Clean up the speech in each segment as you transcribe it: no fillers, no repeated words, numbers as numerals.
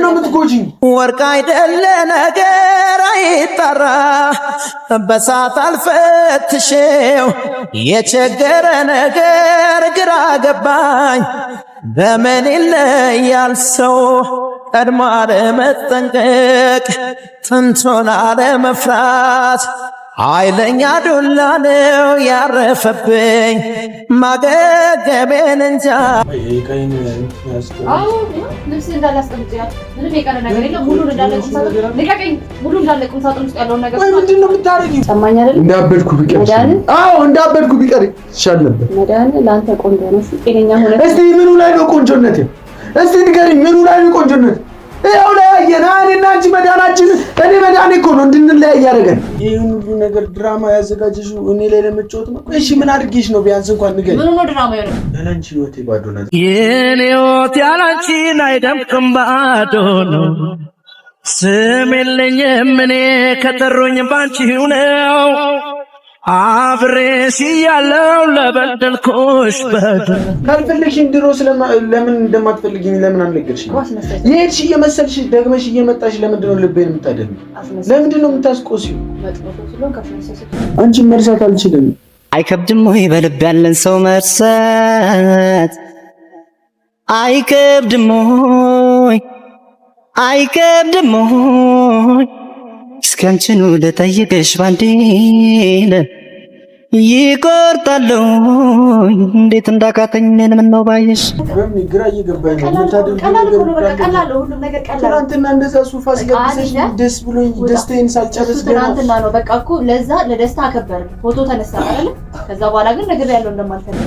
ነው የምትጎጂኝ? ወርቅ አይደለ ነገር አይጠራ በሳት አልፈትሼው የቸገረ ነገር ግራ ገባኝ በምን ይለያል ሰው ቀድሞ አለመጠንቀቅ ጥንቱን አለመፍራት ኃይለኛ ዱላ ነው ያረፈብኝ ማገገሜን እንጃ። እንዳበድኩ ቢቀር ይሻል ነበር። እስቲ ምኑ ላይ ነው ቆንጆነት? እስቲ ንገሪኝ፣ ምኑ ላይ ነው ቆንጆነት? ያው ላይ አየና እኔና አንቺ መዳናችን እኔ መዳኔ እኮ ነው እንድንለያይ ያደረገን። ይሄን ሁሉ ነገር ድራማ ያዘጋጀሽው እኔ ላይ ለመጫወት ነው? እሺ ምን አድርጌሽ ነው? ቢያንስ እንኳን ንገሪኝ። ምን ነው ድራማ ያለው? ያላንቺ ህይወቴ ባዶ ነው። የኔ ህይወት ያላንቺ አይደምቅም ባዶ ነው። ስም የለኝም እኔ ከጠሩኝ ባንቺው ነው። አብሬሽ ያለው ለበደልኩሽ በደል ካልፈለግሽኝ ድሮ ለምን እንደማትፈልጊኝ ለምን አልነገርሽኝ? የሄድሽ እየመሰልሽ ደግመሽ እየመጣሽ ለምንድን ነው ልቤን የምታደርጊው? ለምንድን ነው የምታስቆሲው? አንቺን መርሳት አልችልም። አይከብድም ወይ በልብ ያለን ሰው መርሳት? አይከብድም ወይ አይከብድም ወይ እስኪ አንቺን ልጠይቅሽ ባንዴ ይቆርጣለሁ እንዴት እንዳቃተኝ ምን ነው ባይሽ ግራ እየገባኝ ነው። ትናንትና እንደዛ ሱፍ አስለብሰሽ ደስ ብሎኝ ደስታዬን ሳልጨርስ ትናንትና ነው በቃ እኮ ለዛ ለደስታ አከበር ፎቶ ተነሳ አይደል? ከዛ በኋላ ግን ነገር ያለው እንደማልፈልግ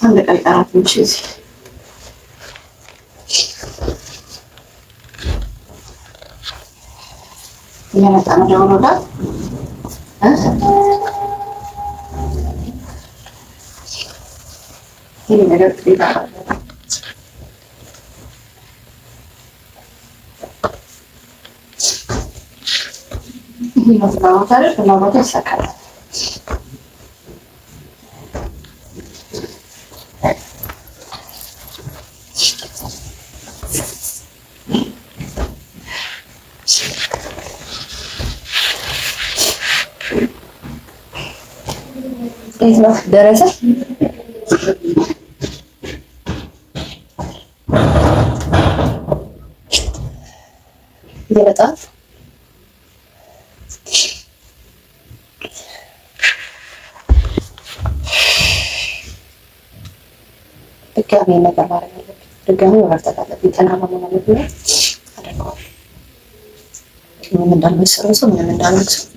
አንድ ቀን አራት ምንጭ እየመጣ ነው ደውሎላ ይሄ ነገር ትሪታ ይሄ ነው ታዲያ ፍላጎት ይሳካል። ደረሰ ይመጣል። ድጋሜ ነገር ማድረግ አለብኝ። ድጋሜ መፍታት አለብኝ። ጤናማ መሆን አለብኝ። አደርገዋለሁ። ምንም እንዳልመሰለው ሰው ምንም እንዳልመሰለው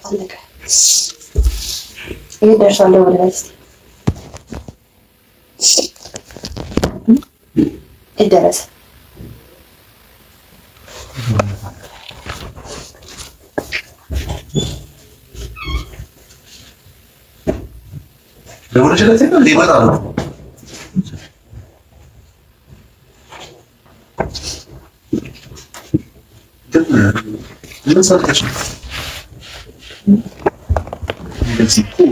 አለቀ። ይሄ ደርሷል። ወደ ላይ ይደረስ ለወረሽ ለዚህ ነው ይመጣሉ። ምን ሰጥተሽ እንደዚህ ኩል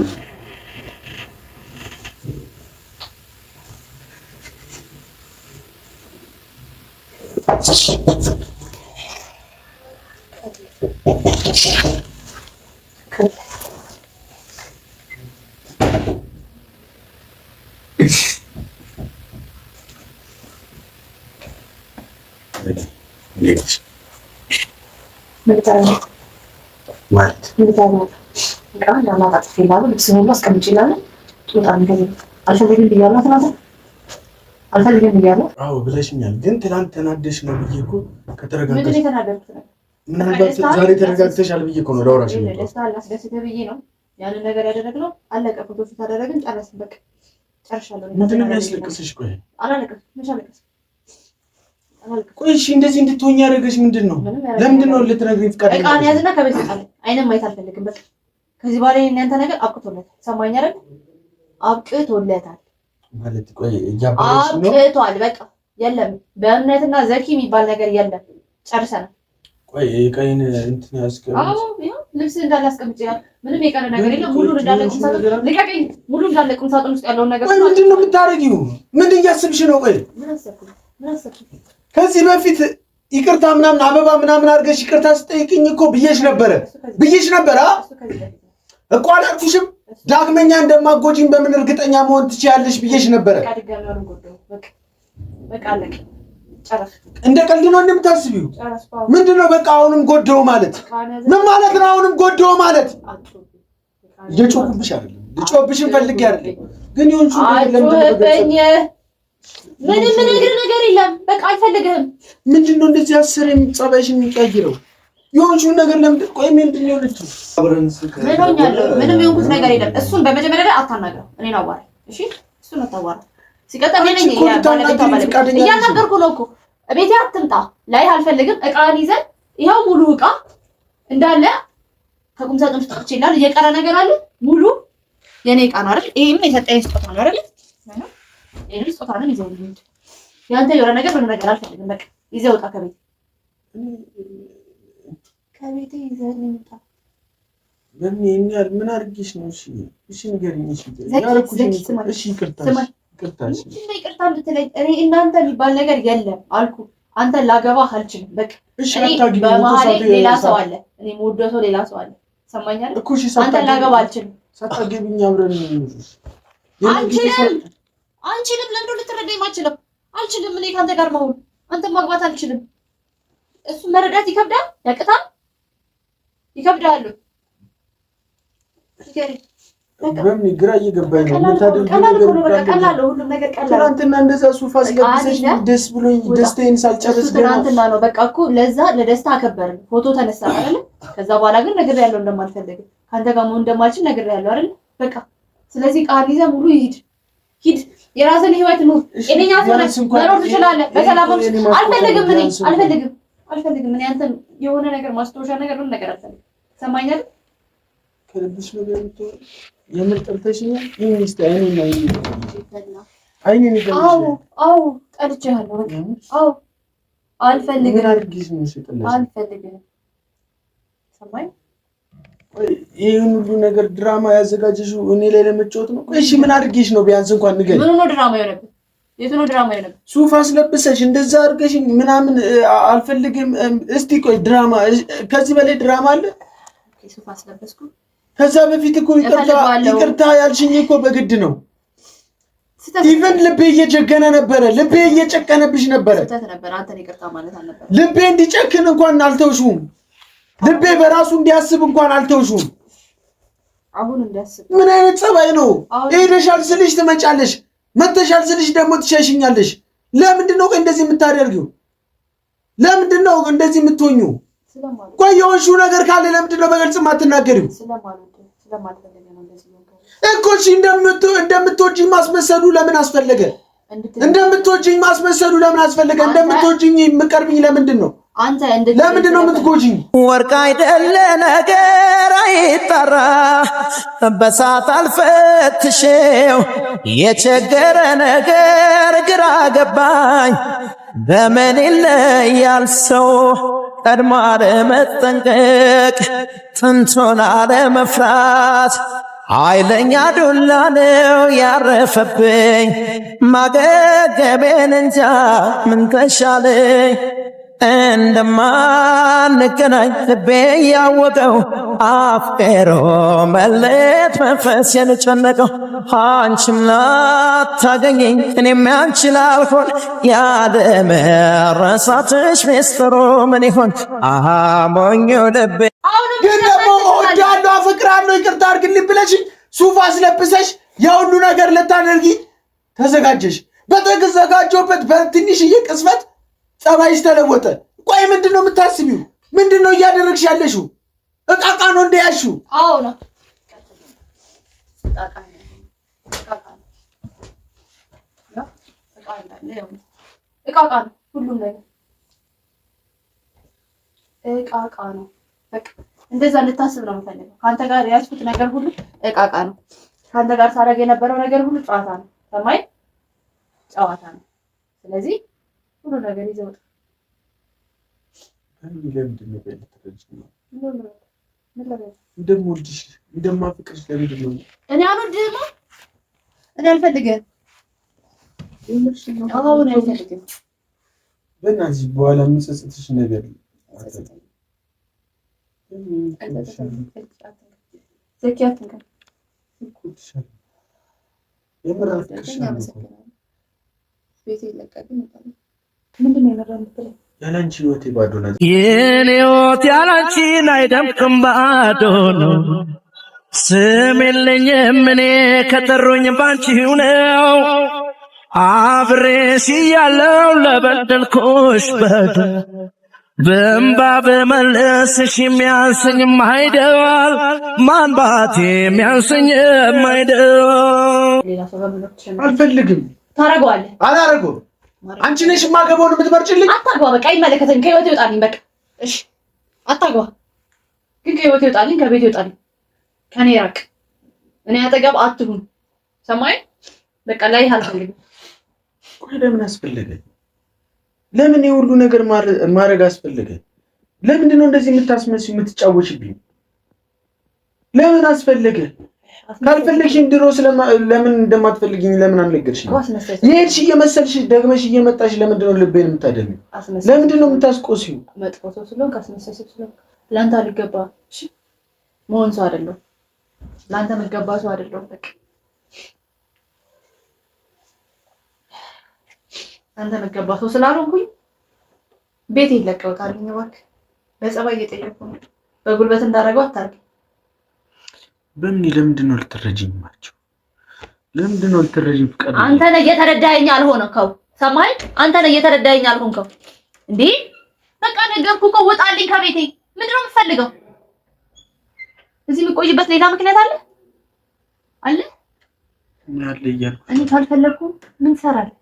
አልፈልግም እያለሁ አዎ ብለሽኛል። ግን ትናንት ተናደሽ ነው ብዬ እኮ ከተረጋጋሽ ምንድን ነው የተናደድኩት? ምናልባት ዛሬ ተረጋግተሻል ብዬ እኮ ነው ላውራሽ ነው። ደስታ አላስደስትህ ብዬ ነው ያንን ነገር ያደረግነው። አለቀ። ፎቶ ፊት አደረግን፣ ጨረስን፣ በቃ ጨርሻለሁ። ምንድን ነው የሚያስለቅስሽ? ቆይ አላለቅስም። መች አለቅስም? ቆይ እሺ፣ እንደዚህ እንድትሆኝ ያደረገሽ ምንድን ነው? ለምንድን ነው ልትነግሪኝ ፈቃደኛ? እቃን ያዝና ከቤት ውጣ። አይንም ማየት አልፈልግም። በቃ ከዚህ በኋላ እናንተ ነገር አብቅቶለታል። ሰማኝ አይደል? አብቅቶለታል ማለት ቆይ እያባረሽ ነው? አብቅቷል። በቃ የለም፣ በእምነትና ዘኪ የሚባል ነገር የለም። ጨርሰናል። ቆይ ቀይን እንትን ያስቀምጥ። አዎ ይሄ ልብስ እንዳለ አስቀምጬ ያለ ምንም የቀረ ነገር የለም። ሙሉ እንዳለ ቁም ሳጥን ልቀቀኝ። ሙሉ እንዳለ ቁም ሳጥን ውስጥ ያለውን ነገር ቆይ ምንድን ነው የምታረጊው? ምን እያስብሽ ነው? ቆይ ምን አሰብኩ? ከዚህ በፊት ይቅርታ ምናምን አበባ ምናምን አድርገሽ ይቅርታ ስጠይቅኝ እኮ ብዬሽ ነበረ እኮ አላልኩሽም? ዳግመኛ እንደማጎጂኝ በምን እርግጠኛ መሆን ትችያለሽ ብዬሽ ነበረ። በቃ አለቀ። ጨረስ። እንደ ቀልድ ነው እንደምታስቢው? ምንድነው በቃ አሁንም ጎደው ማለት ምን ማለት ነው? አሁንም ጎደው ማለት እየጮኩብሽ አይደለም፣ ልጮብሽን ፈልጌ አይደለም፣ ግን ይሁንሽ ምንም ነገር የለም። በቃ አልፈልግህም። ምንድነው እንደዚህ አሰረ ጸባይሽን የሚቀይረው? የሆንሽውን ነገር ለምንድን ቆይ ምንድን ነው የሆነችው? ምንም የሆንኩት ነገር የለም። እሱን በመጀመሪያ ላይ አታናግረው። እኔን አዋራኝ። እሺ እሱን አታዋራ። ሲቀጥል እኔ እያናገርኩህ ነው እኮ። እቤቴ አትምጣ ላይ አልፈልግም። እቃን ይዘን ይኸው ሙሉ እቃ እንዳለ ከቁም ሳጥን ውስጥ ጥቼልሃል። እየቀረ ነገር አለ ሙሉ የኔ እቃ ነው አይደል? ይሄም የሰጠኝ ስጦታ ነው አይደል? ይሄን ስጦታ ነው ይዘው ልሂድ። ያንተ የሆነ ነገር ምን ነገር አልፈልግም። በቃ ይዘው እቃ ከቤት ይዘን እንውጣ። ምን አድርጌሽ ነው? እሺ ንገሪኝ። እሺ ይቅርታ እንድትለኝ እኔ እናንተ የሚባል ነገር የለም አልኩ። አንተ ላገባህ አልችልም። በቃ በመሀሌ ሌላ ሰው አለ፣ እኔ የምወደው ሰው ሌላ ሰው አለ። ሰማኛል እኮ። አንተ ላገባህ አልችልም። ሳታገቢኝ አብረን አንችልም። ለምንድን ልትረዳኝ ማችለው? አልችልም። እኔ ከአንተ ጋር መሆን አንተ ማግባት አልችልም። እሱን መረዳት ይከብዳል፣ ያቅታል፣ ይከብዳል። በምን ግራ እየገባኝ ነው። ሁሉም ነገር ቀላል። ትናንትና እንደዛ ሱፍ አስለብሰሽ ደስ ብሎኝ ደስታዬን ሳልጨርስ ትናንትና ነው በቃ እኮ ለዛ ለደስታ አከበርን። ፎቶ ተነሳ አይደል? ከዛ በኋላ ግን ነግሬያለሁ እንደማልፈልግ ካንተ ጋር መሆን እንደማልችል ነግሬያለሁ አይደል? በቃ ስለዚህ ቃል ይዘህ ሙሉ ሂድ፣ የራስን ህይወት ኑር። እኔኛ መኖር ትችላለህ በሰላም። አልፈልግም። እኔ አንተ የሆነ ነገር ማስታወሻ ነገር ምን ነገር አልፈልግም። ሰማኝ አይደል? ከልብሽ ነው የምትወጣው። የምን ጠልተሽኛል? ኢንስታ አይኔን አዎ ጠልቼሃለሁ። በቃ አዎ አልፈልግም። አልፈልግም። ሰማኝ። ይሄን ሁሉ ነገር ድራማ ያዘጋጀሽው እኔ ላይ ለመጫወት ነው? እሺ ምን አድርጌሽ ነው? ቢያንስ እንኳን ንገሪኝ። ምን ነው ድራማ የሆነብህ? የቱ ነው ድራማ የሆነብህ? ሱፍ አስለብሰሽ እንደዛ አድርገሽኝ ምናምን አልፈልግም። እስቲ ቆይ ድራማ ከዚህ በላይ ድራማ አለ? ሱፍ አስለበስኩ። ከዛ በፊት እኮ ይቅርታ ያልሽኝ እኮ በግድ ነው። ኢቨን ልቤ እየጀገነ ነበረ፣ ልቤ እየጨቀነብሽ ነበረ። ልቤ እንዲጨክን እንኳን አልተውሽውም። ልቤ በራሱ እንዲያስብ እንኳን አልተውሽውም። አሁን እንዲያስብ ምን አይነት ጸባይ ነው? ሄደሻል ስልሽ ትመጫለሽ፣ መተሻል ስልሽ ደግሞ ትሸሽኛለሽ። ለምንድን ነው እንደዚህ የምታደርጊው? ለምንድን ነው እንደዚህ የምትሆኚው? ቆይ የሆንሽው ነገር ካለ ለምንድን ነው በግልጽ የማትናገሪው? እኮ እሺ እንደምትወጂኝ ማስመሰሉ ለምን አስፈለገ? እንደምትወጂኝ ማስመሰሉ ለምን አስፈለገ? እንደምትወጂኝ የምቀርብኝ ለምንድን ነው? ለምንድን ነው የምትጎጂኝ? ወርቅ አይደለ ነገር አይጠራ፣ በሳት አልፈትሽው፣ የቸገረ ነገር ግራ ገባኝ። በምን ይለያል ሰው ቀድሞ አለመጠንቀቅ፣ ጥንቱን አለመፍራት። ኃይለኛ ዱላ ነው ያረፈብኝ፣ ማገገቤን እንጃ ምን ተሻለኝ። እንደማንገናኝ ልቤ ያወቀው፣ አፍቅሮ መለየት መንፈስ የጨነቀው። አንቺም ላታገኘኝ እኔም ያንቺ ላልሆን፣ ያለመረሳትሽ ሚስጥሩ ምን ይሆን? አሞኞ ልቤ ግን ደግሞ እወዳለሁ፣ አፈቅራለሁ፣ ይቅርታ አድርግልኝ ብለሽ ሱፍ አስለብሰሽ የሁሉ ነገር ልታደርጊ ተዘጋጀሽ። በተዘጋጀበት በትንሽዬ ቅስፈት ጸባይሽ ተለወጠ። ቆይ ምንድነው የምታስቢው? ምንድነው እያደረግሽ ያለሽው? እቃቃ ነው እንደ ያልሽው? አዎ ነው እቃቃ ነው ሁሉም ነገር እቃቃ ነው። በቃ እንደዛ እንድታስብ ነው የምፈልገው። ከአንተ ጋር ያዝኩት ነገር ሁሉ እቃቃ ነው። ከአንተ ጋር ሳደርግ የነበረው ነገር ሁሉ ጨዋታ ነው። ሰማይ ጨዋታ ነው። ስለዚህ ሁሉ ነገር ይዘው እንደማፍቅርሽ ለምንድን ነው? እኔ አልወድህም። እኔ አልፈልግህም። አሁን አልፈልግህም። በእናትሽ በኋላ የምጸጽትሽ ነገር ያላንቺ ህይወቴ ባዶ ናት። የኔ ህይወት ያላንቺን አይደምቅም ባዶ ነው። ስም የለኝም እኔ ከጠሩኝ ባንቺው ነው። አብሬሽ እያለሁ ለበደልኩሽ በደል በእንባ በመለስሽ የሚያንሰኝም አይደል ማንባት የሚያንሰኝም አይደል። አልፈልግም። ታረገዋለህ። አላረገውም። አንቺ ነሽ የማገባውን የምትመርጭልኝ። አታግባ። በቃ አይመለከተኝም። ከህይወት ይወጣልኝ። በቃ እሺ፣ አታግባ። ግን ከህይወት ይወጣልኝ፣ ከቤት ይወጣልኝ፣ ከኔ ራቅ። እኔ አጠገብ አትሁን። ሰማይ በቃ ላይ አልፈልግም። ቆይ ለምን አስፈለገ? ለምን የሁሉ ነገር ማድረግ አስፈለገ? ለምንድን ነው እንደዚህ የምታስመስይ የምትጫወችብኝ? ለምን አስፈለገ? ካልፈለግሽኝ ድሮ ለምን እንደማትፈልጊኝ ለምን አልነገርሽኝ? የሄድሽ እየመሰልሽ ደግመሽ እየመጣሽ ለምንድን ነው ልቤን የምታደሚው? ለምንድን ነው የምታስቆሲው? መጥፎ ሰው ስለሆንክ አስመሳይ ስለሆንክ ለአንተ አልገባ መሆን ሰው አይደለሁም። ለአንተ መገባ ሰው አይደለሁም። በቃ አንተ መገባ ሰው ስላልሆንኩኝ ቤት ይለቀውታልኝ። እባክህ በጸባይ እየጠየቁ ነው። በጉልበት እንዳደረገው አታርግ። ለምንድን ነው ልትረጂኝ ማቸው? ለምንድን ነው ልትረጂኝ ፍቃድ? አንተ ነህ እየተረዳኸኝ አልሆንከው። ሰማኸኝ? አንተ ነህ እየተረዳኸኝ አልሆንከው። እንዴ በቃ ነገርኩህ እኮ ውጣልኝ ከቤቴ። ምንድን ነው የምትፈልገው? እዚህ የምቆይበት ሌላ ምክንያት አለ አለ? ያለ እያልኩ እኔ ካልፈለኩ ምን ትሰራለህ?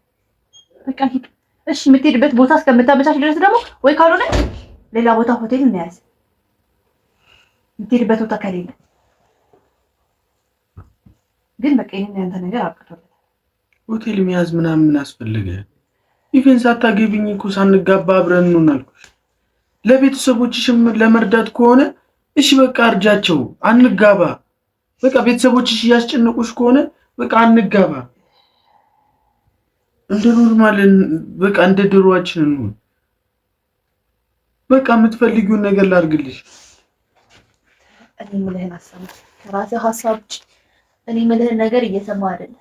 በቃ ሂድ። እሺ የምትሄድበት ቦታ እስከምታመቻች ድረስ ደግሞ ወይ ካልሆነ ሌላ ቦታ ሆቴል እንያዝ። የምትሄድበት ቦታ ከሌለ ግን በቃ ይሄን ያንተ ነገር አቅቶልህ ሆቴል መያዝ ምናምን ምን አስፈልገ? ኢቭን ሳታገቢኝ እኮ ሳንጋባ አብረን ነው አልኩሽ። ለቤተሰቦችሽም ለመርዳት ከሆነ እሺ በቃ እርጃቸው፣ አንጋባ። በቃ ቤተሰቦችሽ እያስጨነቁሽ ከሆነ በቃ አንጋባ። እንደ ኖርማል በቃ እንደ ድሮአችን ነው። በቃ የምትፈልጊውን ነገር ላድርግልሽ። እኔ የምልህን ሀሳብ ከራስህ ሀሳብ እኔ የምልህን ነገር እየሰማህ አይደለም።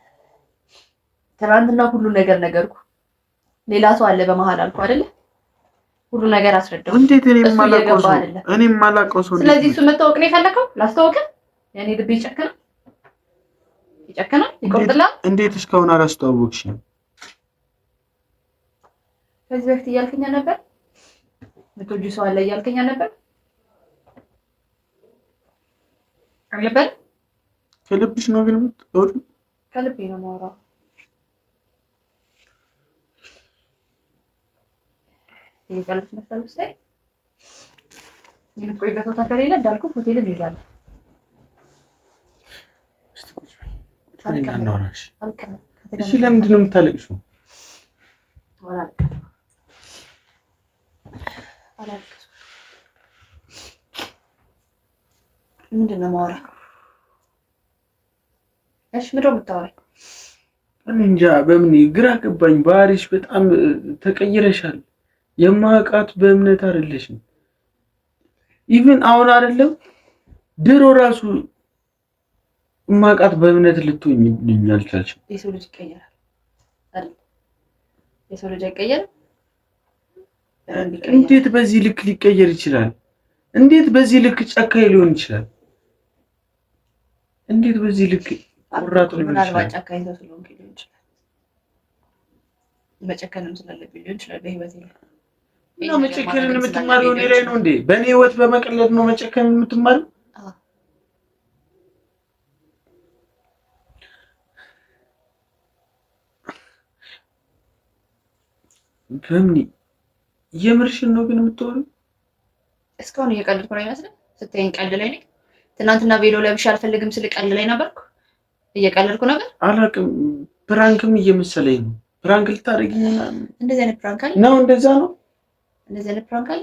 ትናንትና ሁሉ ነገር ነገርኩ። ሌላ ሰው አለ በመሀል አልኩ አይደለ? ሁሉ ነገር አስረዳው። እንዴት እኔ የማላውቀው ሰው ስለዚህ እሱ መታወቅ ነው የፈለከው? ላስተዋውቅህ? የኔ ልብ ይጨክናል፣ ይቆርጥላል። እንዴት እስካሁን አላስተዋወቅሽኝ? ከዚህ በፊት እያልከኝ ነበር የምትወጂው ሰው አለ እያልከኝ ነበር አልነበር? ከልብሽ ነው ግን የምትወሪው? ከልቤ ነው የማወራው። ይቀልፍ መሰል ውስጥ የምትቆይበት ቦታ ከሌለ እንዳልኩህ ሆቴል እንሄዳለን። እሺ ለምንድን ነው የምታለቅሽው? ምንድን ነው የማወራው? እሺ ምንድን ነው የምታወራኝ? እኔ እንጃ በምን ግራ ገባኝ። ባህሪሽ በጣም ተቀይረሻል። የማውቃት በእምነት አይደለሽም። ኢቭን አሁን አይደለም ድሮ ራሱ የማውቃት በእምነት ልትሆኚልኝ አልቻልሽም። የሰው ልጅ ይቀየራል አይደል? የሰው ልጅ አይቀየርም? እንዴት በዚህ ልክ ሊቀየር ይችላል? እንዴት በዚህ ልክ ጨካኝ ሊሆን ይችላል? እንዴት በዚህ ልክ ቆራጥ ሊሆን ይችላል? ምናልባት ጨካኝ ሰው ስለሆንክ ሊሆን ይችላል። መጨከንም ስላለብኝ ሊሆን ይችላል በህይወቴ ላይ እና መጨከንን የምትማሪው እኔ ላይ ነው እንዴ? በእኔ ህይወት በመቀለድ ነው መጨከንን የምትማሪው? በምን የምርሽን ነው ግን የምትወሪው? እስካሁን እየቀለድኩ ነው ይመስል ስትይኝ ቀልድ ላይ ነኝ። ትናንትና ቪዲዮ ላይ ብቻ አልፈልግም ስል ቀልድ ላይ ነበርኩ። እየቀለድኩ ነበር። አላውቅም። ፕራንክም እየመሰለኝ ነው። ፕራንክ ልታደርጊኝ እንደዚህ አይነት ፕራንክ አለ ነው? እንደዛ ነው። እንደዚህ አይነት ፕራንክ አለ።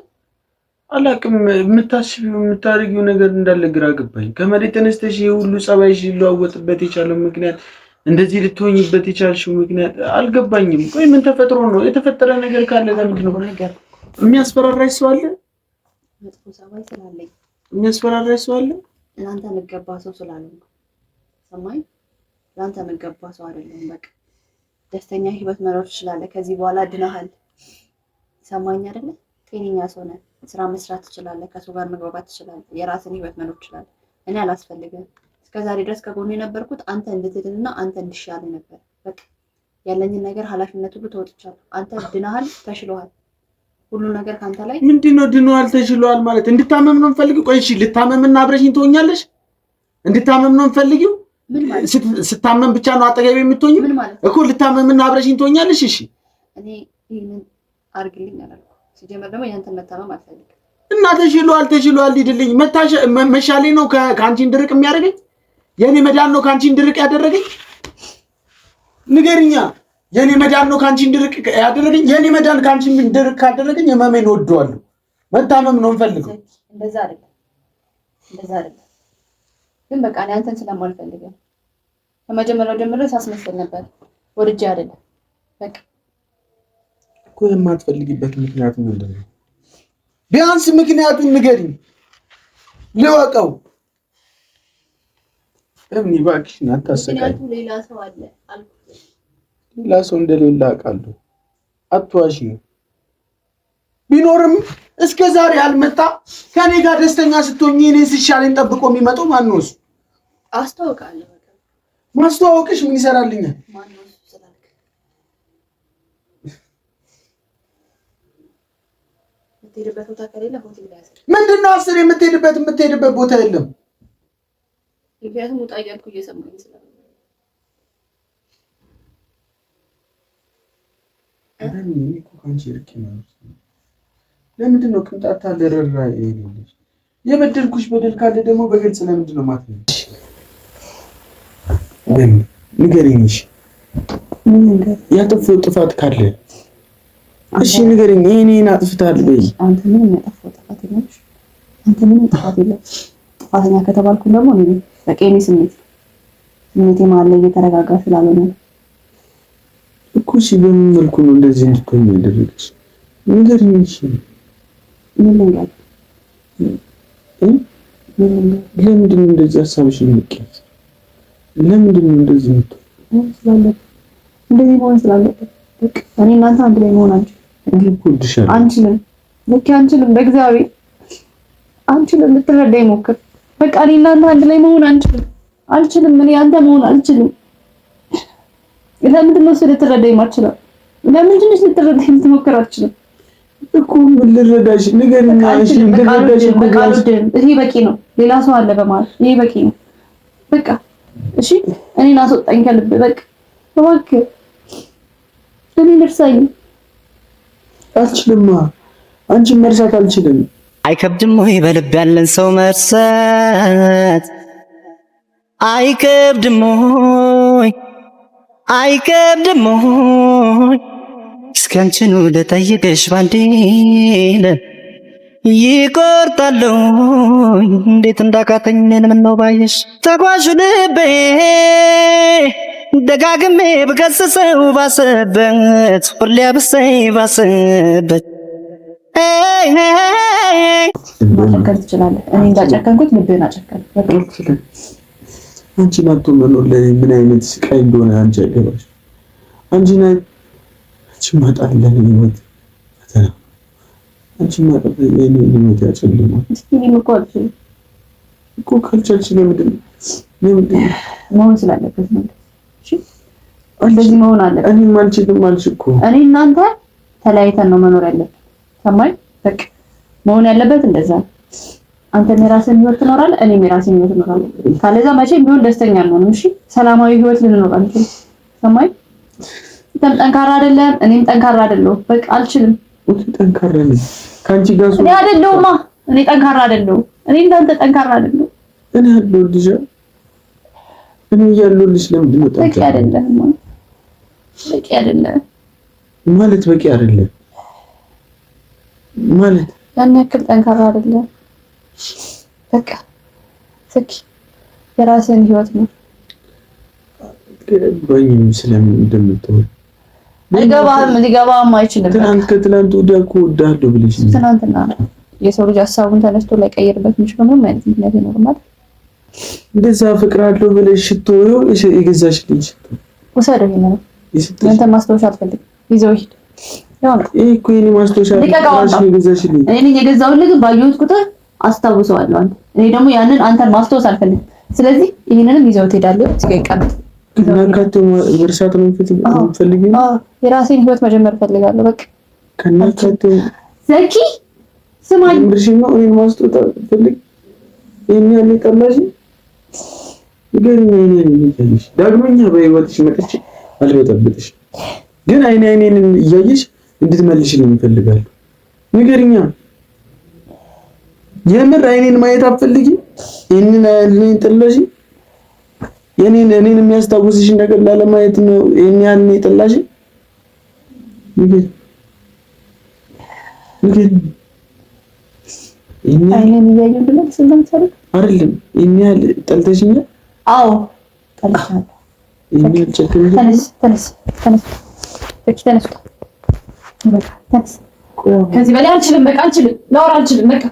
አላውቅም። የምታስቢው የምታደርጊው ነገር እንዳለ ግራ ገባኝ። ከመሬት ተነስተሽ ሁሉ ጸባይሽ ሊለዋወጥበት የቻለው ምክንያት እንደዚህ ልትሆኝበት የቻልሽው ምክንያት አልገባኝም። ቆይ ምን ተፈጥሮ ነው? የተፈጠረ ነገር ካለ ለምንድን ነው የሚያስፈራራሽ? ሰው አለ? መጥፎ ጸባይ ስላለኝ የሚያስፈራራሽ ሰው አለ? ለአንተ የምገባ ሰው ስላለኝ ሰማኝ። ለአንተ የምገባ ሰው አይደለም። በቃ ደስተኛ ህይወት መኖር ትችላለህ። ከዚህ በኋላ ድነሃል። ሰማኝ አይደለ? ጤነኛ ሰው ነህ። ስራ መስራት ትችላለህ። ከሰው ጋር መግባባት ትችላለህ። የራስን ህይወት መኖር ትችላለህ። እኔ አላስፈልግም። እስከዛሬ ድረስ ከጎኑ የነበርኩት አንተ እንድትድንና አንተ እንድሻል ነበር። በቃ ያለኝን ነገር ኃላፊነት ሁሉ ተወጥቻለሁ። አንተ ድነሃል፣ ተሽሎሃል። ሁሉ ነገር ካንተ ላይ ምንድነው? ድነሃል፣ ተሽሎሃል ማለት እንድታመም ነው የምፈልጊው? ቆይ እሺ፣ ልታመምና አብረሽኝ ትሆኛለሽ? እንድታመም ነው የምፈልጊው? ምን ማለት? ስታመም ብቻ ነው አጠገቤ የምትሆኚው እኮ። ልታመምና አብረሽኝ ትሆኛለሽ? እሺ፣ እኔ ይሄንን አርግልኝ አላልኩ። ሲጀመር ደግሞ ያንተ መታመም አልፈልግም። እና ተሽሎሃል ይድልኝ። መሻሌ ነው ከአንቺ እንድርቅ የሚያደርገኝ? የኔ መዳን ነው ከአንቺ እንድርቅ ያደረገኝ? ንገሪኛ። የኔ መዳን ነው ከአንቺ እንድርቅ ያደረገኝ? የኔ መዳን ከአንቺ እንድርቅ ካደረገኝ ህመሜን ወደዋለሁ። መታመም ነው የምፈልገው። እንደዛ አይደለም። ግን በቃ እኔ አንተን ስለማልፈልግ ከመጀመሪያው ጀምሮ ሳስመስል ነበር። ወድጄ አይደለም። በቃ እኮ የማትፈልጊበት ምክንያት ምንድን ነው? ቢያንስ ምክንያቱን ንገሪኝ፣ ልወቀው። እምኒ እባክሽን አታሰቃይ። ሌላ ሰው አለ አልኩት። ሌላ ሰው እንደሌላ አውቃለሁ። አትዋሺ። ቢኖርም እስከ ዛሬ አልመጣ። ከኔ ጋር ደስተኛ ስትሆኚ እኔ ሲሻለኝ ጠብቆ የሚመጣው ማን ነው? እሱ አስተዋውቃለሁ። ማስተዋወቅሽ ምን ይሰራልኛል? የምትሄድበት ቦታ ከሌለ ሆቴል ላይ ያዘ። ምንድነው? አስር የምትሄድበት ቦታ የለም። ምክንያቱም ውጣ እያልኩ እየሰማኝ ስለሆነ ለምንድን ነው ቅንጣት አለረራ ይሄንልሽ? የበደልኩሽ በደል ካለ ደግሞ በግልጽ ለምንድን ነው ማትነግሪኝ? ንገሪኝ። ያጠፋው ጥፋት ካለ እሺ ንገሪኝ። እኔን አጥፍታለሁ ወይ? አንተ ምንም ያጠፋው ጥፋት የለም። አንተ ምንም ጥፋት የለም። ጥፋተኛ ከተባልኩ ደግሞ እኔ በቃ የኔ ስሜቴ መሀል ላይ እየተረጋጋ ስላልሆነ እኮ። እሺ በምን መልኩ ነው እንደዚህ እንድትሆኝ ያደረገች? ንገሪኝ። እሺ ምን ልንገርህ? ለምንድን ነው እንደዚህ ሀሳብሽ የሚቀየር? ለምንድን ነው እንደዚህ እንደዚህ መሆን ስላለበት በቃ እኔ እናንተ አንድ ላይ መሆን አንችልም። በቃ አንችልም። በእግዚአብሔር አንችልም። ልትረዳኝ ሞክር። በቃ እኔ እናንተ አንድ ላይ መሆን አንችልም። እኔ አንተ መሆን አልችልም። ለምንድን ነው ልትረዳኝ የማትችለው? ለምንድን ነው ልትረዳኝ የምትሞክር? አልችልም እኮ ምን ልረዳሽ? ንገሪኝ። እሺ ልረዳሽ። ይሄ በቂ ነው። ሌላ ሰው አለ በማለት ይሄ በቂ ነው። በቃ እሺ እኔን አስወጣኝ ከልብ። በቃ እባክህ እኔ ልርሳኝ። አልችልማ። አንቺን መርሳት አልችልም። አይከብድም ወይ በልብ ያለን ሰው መርሳት? አይከብድም ወይ እስኪ አንቺኑ ልጠይቅሽ ባንዴ ይቆርጣለሁ እንዴት እንዳቃተኝ ምነው ባየሽ ተጓዡ ልቤ ደጋግሜ ብገስጸው ባሰበት ሁሌ ብሰይ ባሰበት ማጨከር ትችላለህ። እኔ እንዳጨከንኩት ልብህን አጨከን። አንቺ ናቶ መኖር ለኔ ምን አይነት ስቃይ እንደሆነ አንቺ አይገባሽ። አንቺ ማጣት ለኔ ህይወት ፈተና። አንቺ ማጣት ለኔ ህይወት ያጨልማል። እስኪ ሊምቆ አልችልም እኮ ካልቻልሽ ለምንድን ነው መሆን ስላለበት ነው። እሺ እንደዚህ መሆን አለ። እኔ ማልችልም አልችልኩ። እኔ እናንተ ተለያይተን ነው መኖር ያለብን። ሰማይ በቃ መሆን ያለበት እንደዛ። አንተም የራስህን ህይወት ትኖራለህ፣ እኔም የራሴን ህይወት እኖራለሁ። ካለዛ መቼም ቢሆን ደስተኛ አልሆንም። እሺ ሰላማዊ ህይወት ልንኖር አንችልም። ሰማይ አንተም ጠንካራ አይደለም፣ እኔም ጠንካራ አይደለሁም። በቃ አልችልም። ጠንካራ ነኝ ካንቺ ጋር እኔ አይደለሁማ። እኔ ጠንካራ አይደለሁም። እኔ እንዳንተ ጠንካራ አይደለሁም። እኔ አለሁልሽ። እኔ ያለሁልሽ ለምንድን ነው ጠንካራ? በቂ አይደለም በቂ አይደለም ማለት በቂ አይደለም ማለት ያን ያክል ጠንካራ አይደለም። በቃ ስኪ የራስህን ህይወት ነው ገባኝ። ስለምን እንደምትሆን ሊገባህም አይችልም። ትናንት ከትናንት ወዲያ እኮ እወድሃለሁ ብለሽ ትናንትና የሰው ልጅ ሀሳቡን ተነስቶ ላይ ቀይርበት የሚችለው ምንም አይነት ምክንያት ይኖርማል። እንደዛ ፍቅራለሁ ብለሽ ሽቶ የገዛሽልኝ ሽቶ ወሰደው ይሄን ነው አንተ ማስታወሻ አትፈልግ ይዘው ሂድ። ያው ይሄ እኮ የኔ ማስታወሻ ነው የገዛሽልኝ። እኔ የገዛሁልህ ግን ባየሁት ቁጥር አስታውሰዋለሁ። እኔ ደግሞ ያንን አንተን ማስታወስ አልፈልግም። ስለዚህ ይሄንንም ይዘው ትሄዳለህ። ሲቀቀም ከናካቴ ወርሳት ነው የምትፈልጊው? የራሴን ህይወት መጀመር ፈልጋለሁ። በቃ ከናካቴ ዘኪ ስማኝ፣ ብርሽማ እኔን ማስታወስ ፈልግ። ይሄን ያለ ቀላሽ ግን እኔ ዳግመኛ በህይወትሽ መጥቼ አልበጠብጥሽ። ግን አይኔን እያየሽ እንድትመልሽልኝ እፈልጋለሁ። ንገሪኛ፣ የምር አይኔን ማየት አትፈልጊ? ይሄንን አይኔን ጥለሽ እኔን የሚያስታውስሽ ነገር ላለማየት ነው ይሄን ያህል ነው የጠላሽ? ንገሪ። አይኔን እያየሁ ብለህ ስለምትሰራ አይደለም ይሄን ያህል ጠልተሽኛል? አዎ ጠልቻለሁ። ተነስ። ከዚህ በላይ አልችልም። በቃ አልችልም፣ ላወራ አልችልም። በቃ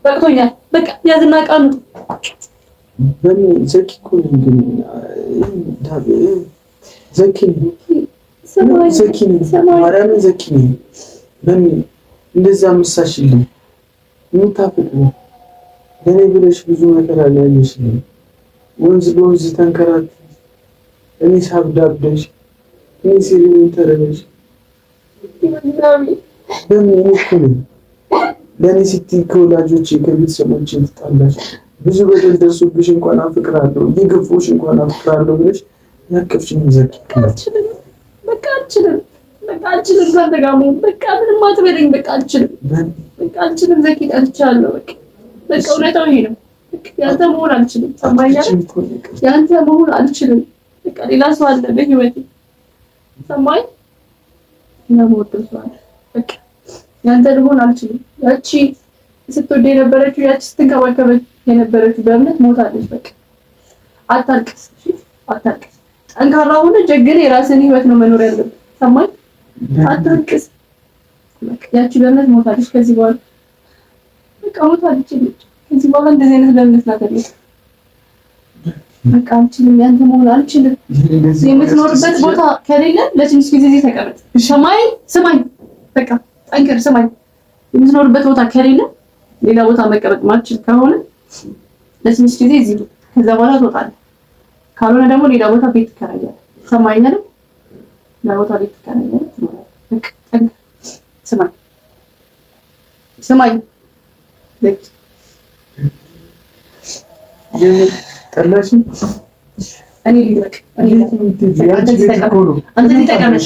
በቅቶኛል። በቃ ያዝና ቃሉ ዘኪ እኮ ግን ዘኪ በምን እንደዛ ምሳሽልኝ የምታፍቅ ነው። ለእኔ ብለሽ ብዙ ነገር አላየሽልኝ። ወንዝ በወንዝ ተንከራት እኔ ሳብዳብደሽ እኔ ሲሪኝ ተረበሽ በምን እኮ ነው ለእኔ ስትይ ከወላጆች ከቤተሰቦች ትጣላሽ። ብዙ በደል ደርሶብሽ እንኳን አፍቅራለሁ የገፎሽ እንኳን አፍቅራለሁ ብለሽ ያቀፍሽኝ ዘኪ አልችልም። በቃ አልችልም። በቃ አልችልም። ካንተጋሙ በቃ ምንም አትበለኝ። በቃ አልችልም። በቃ አልችልም። ዘኪ ጠልቻለሁ። በቃ እውነታው ይሄ ነው። ያንተ መሆን አልችልም። ሰማኛ ያንተ መሆን አልችልም። በቃ ሌላ ሰው አለ በህይወቴ። ሰማኝ ነው ወጥቷል። በቃ ያንተ መሆን አልችልም። ያቺ ስትወደ የነበረችው ያቺ ስትንከባከበች የነበረችው በእምነት ሞታለች። በቃ አታልቅስ፣ አታልቅስ። ጠንካራ ሆነ ጀግን የራስን ህይወት ነው መኖር ያለብህ። ሰማኝ አታልቅስ። በቃ ያቺ በእምነት ሞታለች። ከዚህ በኋላ በቃ ሞታለች። ከዚህ በኋላ እንደዚህ አይነት በእምነት ናተልኝ። በቃ አልችልም። ያንተ መሆን አልችልም። የምትኖርበት ቦታ ከሌለ ለትንሽ ጊዜ እዚህ ተቀመጥ። ስማኝ፣ በቃ ጠንክር። ስማኝ፣ የምትኖርበት ቦታ ከሌለ ሌላ ቦታ መቀመጥ ማትችል ከሆነ ለትንሽ ጊዜ እዚህ ነው። ከዛ በኋላ ትወጣለህ። ካልሆነ ደግሞ ሌላ ቦታ ቤት ትከራያለህ። ሰማኝ አይደል? ሌላ ቦታ ቤት ትከራያለህ። በቃ ጠንክር። ስማኝ ልክ ጠላሽ እኔ ልክ አንተ ተቀመጥ።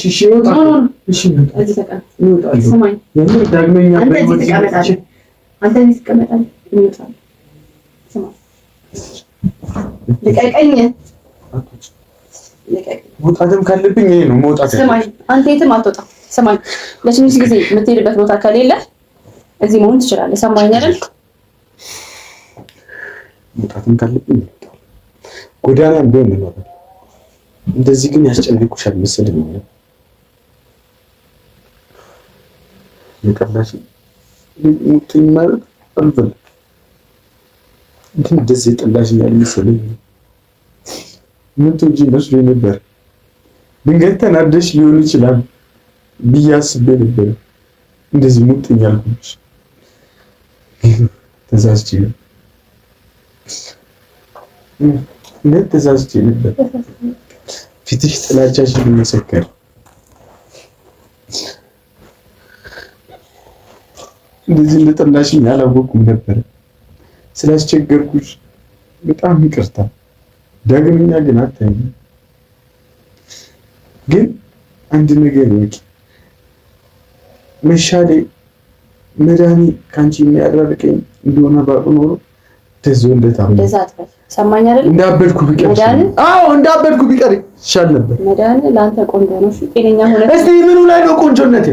መውጣትም ካለብኝ ይሄ ነው መውጣት። ስማኝ፣ አንተ የትም አትወጣም። ስማኝ፣ ለትንሽ ጊዜ የምትሄድበት ቦታ ከሌለ እዚህ መሆን ትችላለህ። ሰማኝ አይደል? መውጣትም ካለብኝ ጎዳና ቢሆን ነው። እንደዚህ ግን ያስጨንቁሻል መሰለኝ። የቀላሽ ሙጥኝ ማለት አልፈልግም። ግን እንደዚህ ጠላሽ ያለ መሰለኝ። ምን ትውጂ መስሎኝ ነበር። ድንገት ተናደሽ ሊሆን ይችላል ብዬ አስቤ ነበር። እንደዚህ ሙጥኝ ያልኩሽ ተዛዝቼ ነው። ተዛዝቼ ነበር። ፊትሽ ጥላቻሽን ይመሰከር። እንደዚህ እንደጠላሽኝ አላወኩም ነበር። ስላስቸገርኩሽ በጣም ይቅርታ። ዳግመኛ ግን አታይኝ። ግን አንድ ነገር ወቂ መሻሌ መዳኒ ካንቺ የሚያራርቀኝ እንደሆነ ባቁ ኖሮ ተዘውለታው ሰማኝ አይደል? እንዳበድኩ ቢቀር አዎ እንዳበድኩ ቢቀር ይሻል ነበር። መዳኒ ለአንተ ቆንጆ ነው። ጤነኛ ሆነ። እስቲ ምኑ ላይ ነው ቆንጆነት?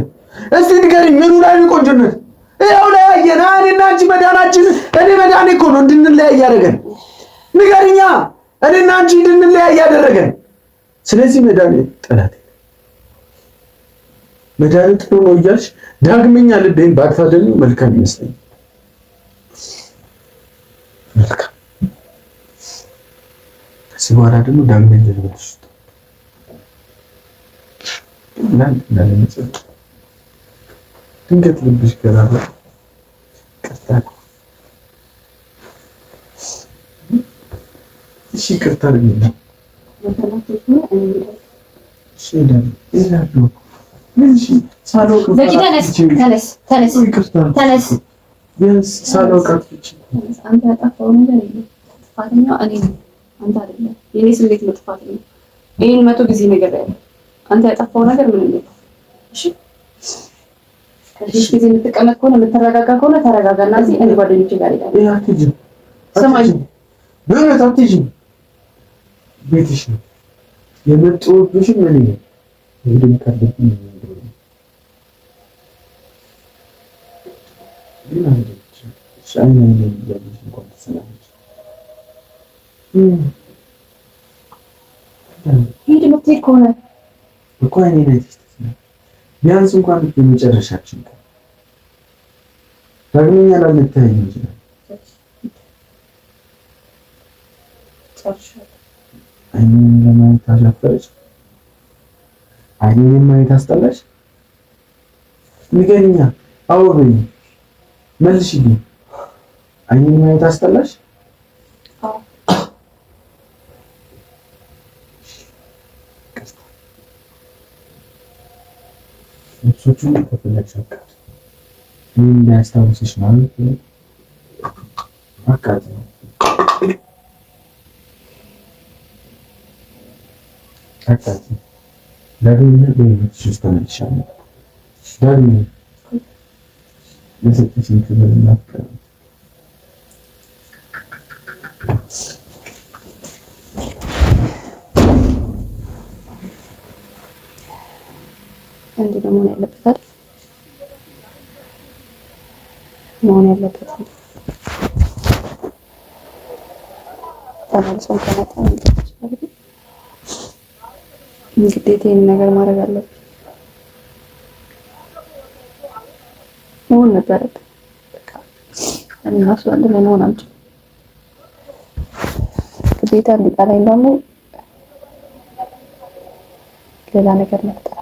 እስቲ ንገሪኝ፣ ምኑ ላይ ነው ቆንጆነት? ያው ላይ አየና እኔና አንቺ መዳናችን እኔ መዳኔ እኮ ነው እንድንለያይ ያደረገን። ንገሪኛ፣ እኔና አንቺ እንድንለያይ ያደረገን። ስለዚህ መዳኔ ጠላቴ መዳኔ ጥሩ ነው እያልሽ ዳግመኛ ልቤን ባታደርጊው መልካም ይመስለኛል። መልካም ከዚህ በኋላ ደግሞ ዳግመኛ ልበልሽ ድንገት ልብሽ ገራለ ቅርታ እሺ ቅርታ ልኝና አንተ ያጠፋው ነገር የለም። ጥፋተኛው እኔ ነኝ፣ አንተ አይደለም። የኔ ስሜት ነው ጥፋተኛ። ይሄን 100 ጊዜ ነገር ያለ አንተ ያጠፋው ነገር ምንም የለም። እሺ ከዚህ ጊዜ የምትቀመጥ ከሆነ የምትረጋጋ ከሆነ ተረጋጋና እዚህ እኔ ጓደኞቼ ጋር ሄዳለሁ። ያ ትጂ ሰማኝ በእውነት አትጂም። ቤትሽ ነው የመጣሁብሽ ምን ነው እንግዲህ ካደረኩኝ ነው ግን አንዴ ሻይና ነው ያለሽ እንኳን ተሰናለች ሂድ የምትሄድ ከሆነ እኮ እኔ ነኝ ቢያንስ እንኳን በመጨረሻችን ዳግመኛ ላንተያይ እንችላለን። አይኔን ለማየት አላፈረች፣ አይኔን ማየት አስጠላሽ። ንገሪኛ፣ አውሪኝ፣ መልሽልኝ። አይኔን ማየት አስጠላሽ? ልብሶቹን ከፈለግሽ አቃጥ ምን እንዳያስታውስሽ ማለት ነው። አቃጥ አቃጥ ዳግመኛ በህይወትሽ ውስጥ ተመልሻለሁ። ዳግመኛ ለሰጠሽኝ ክብርና ፍቅር እንዴ ደግሞ ነው ያለበት አይደል? መሆን ያለበት ተመልሶ ከመጣ ግዴታ ይሄን ነገር ማድረግ አለብኝ። መሆን ነበረብኝ። በቃ እና እሱ አንድ ላይ መሆን አልችልም። ግዴታ እንዲጠላኝ ደግሞ ሌላ ነገር መፍጠር